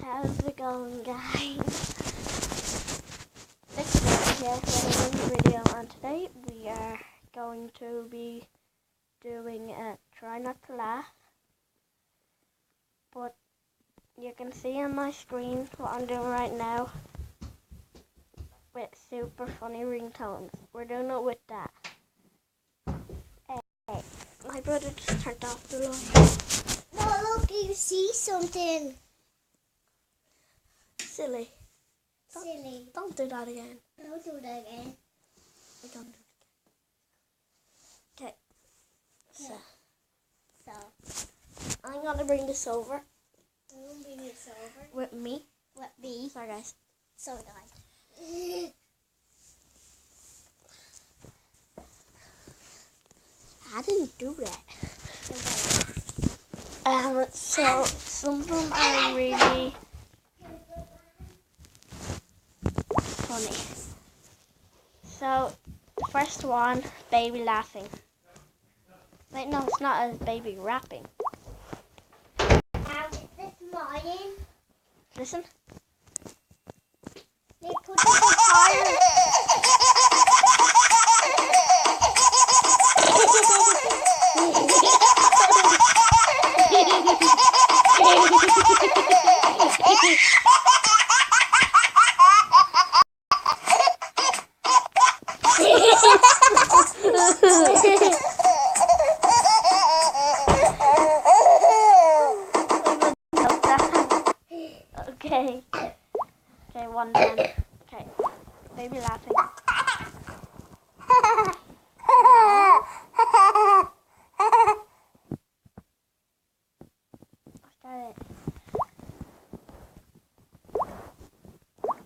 How's it going, guys? This is here for another video, and today we are going to be doing a try not to laugh. But you can see on my screen what I'm doing right now with super funny ringtones. We're doing it with that. Hey, my brother just turned off the light. No, look, you see something. Silly. Silly. Don't do that again. Don't do that again. Don't do it again. Okay. So I'm gonna bring this over. I'm gonna bring this over. With me. With me. Sorry, guys. Sorry, guys. I didn't do that. So some of them are really funny. So the first one, baby laughing. Wait, no, it's not a baby rapping. This morning, Listen. they put the fire. Okay. Okay, one done. Okay. Baby laughing. Start it.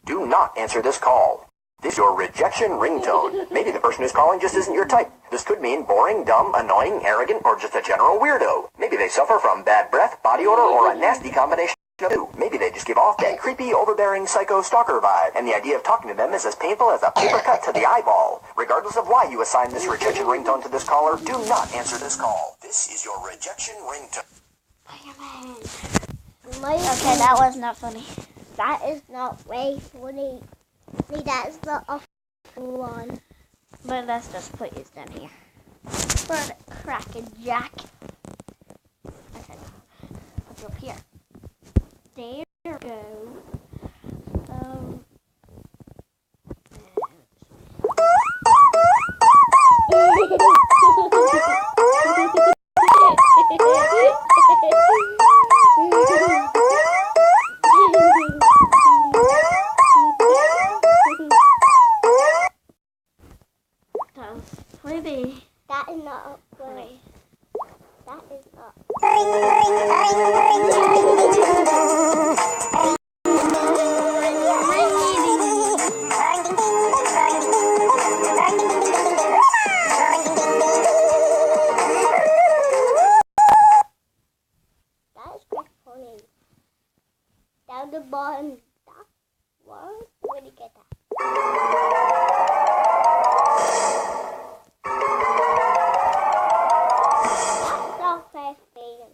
Do not answer this call. This is your rejection ringtone. Maybe the person who's calling just isn't your type. This could mean boring, dumb, annoying, arrogant, or just a general weirdo. Maybe they suffer from bad breath, body odor, or a nasty combination of two. Maybe they just give off that creepy, overbearing, psycho stalker vibe, and the idea of talking to them is as painful as a paper cut to the eyeball. Regardless of why you assign this rejection ringtone to this caller, do not answer this call. This is your rejection ringtone. Okay, that was not funny. That is not way funny. That's not a one. But let's just put you down here. For the cracking jack. Okay, put you up here. There you go. That was pretty. That is not funny. That is not. That is quite funny. Down the bottom. That what? Where did you get that? That's not fair thing.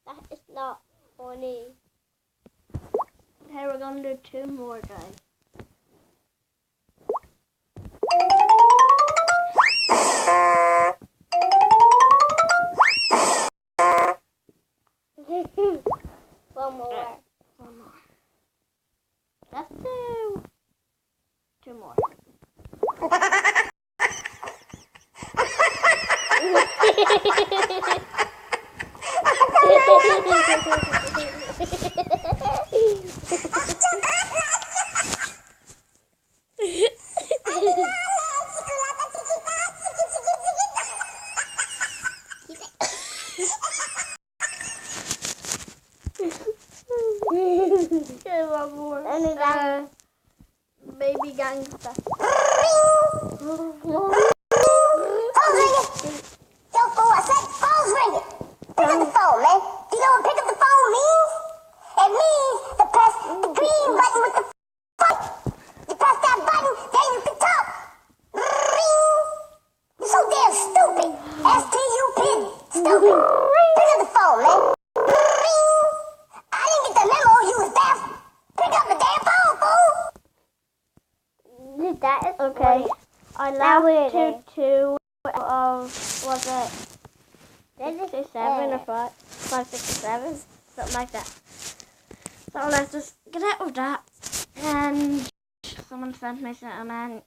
That is not funny. Okay, we're gonna do two more, guys. One more. One more. That's two. Two more. Okay, one more. Baby gangsta. Phone's ringing. Yo, fool, I said phone's ringing. Pick up the phone, man. Do you know what pick up the phone means? It means to press the green button with the phone. You press that button, then you can talk. Ring. You're so damn stupid. S-T-U-P. Stupid. Pick up the phone, man. Ring. I didn't get the memo. today. I Now laughed we're to 2 out of, was it 67 or 567? Something like that. So let's just get out of that. And someone sent me something on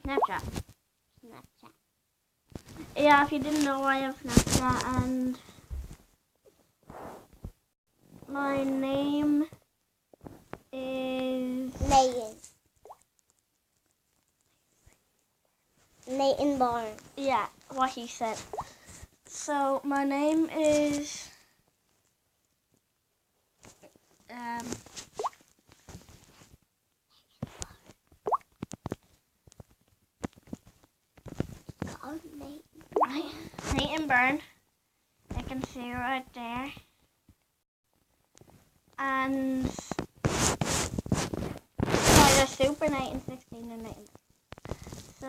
Snapchat. Yeah, if you didn't know, I have Snapchat, and my name is Nathan Barnes. yeah, what he said. So my name is Nathan Byrne. You can see right there. And there's Super Nathan 16 and Nathan. So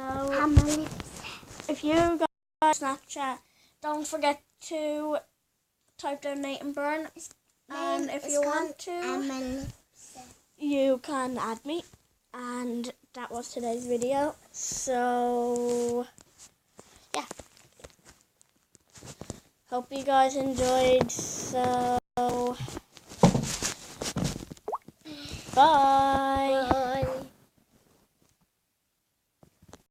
if you got Snapchat, don't forget to type down Nathan Byrne. And if you want to, you can add me. And that was today's video. So yeah, hope you guys enjoyed. So bye.